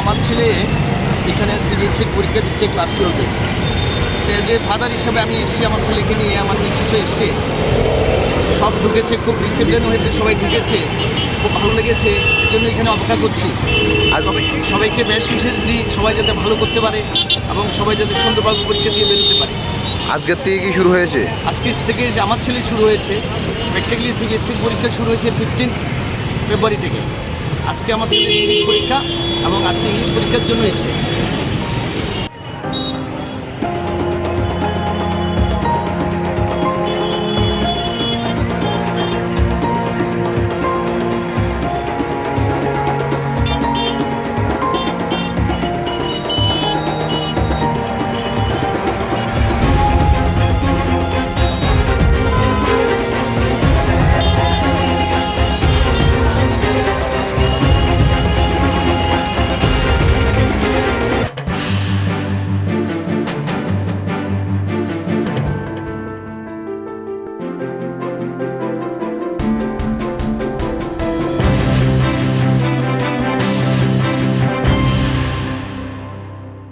আমার ছেলে এখানে সিবিএসসির পরীক্ষা দিচ্ছে ক্লাস 12-এ। যে ফাদার হিসাবে আমি এসেছি আমার ছেলেকে নিয়ে, আমার নিশ্চিত এসছে, সব ঢুকেছে, খুব ডিসিপ্লিন হয়েছে, সবাই ঢুকেছে, খুব ভালো লেগেছে, এই জন্য এখানে অপেক্ষা করছি। আর সবাইকে বেস্ট উইশেস দিই, সবাই যাতে ভালো করতে পারে এবং সবাই যাতে সুন্দরভাবে পরীক্ষা দিয়ে বেরোতে পারে। আজকের থেকে কি শুরু হয়েছে? আজকে থেকে আমার ছেলে শুরু হয়েছে, প্র্যাকটিক্যালি সিবিএসসির পরীক্ষা শুরু হয়েছে 15 ফেব্রুয়ারি থেকে। আজকে আমার ছেলে ইংলিশ পরীক্ষা এবং আজকে ইংলিশ পরীক্ষার জন্য এসেছে।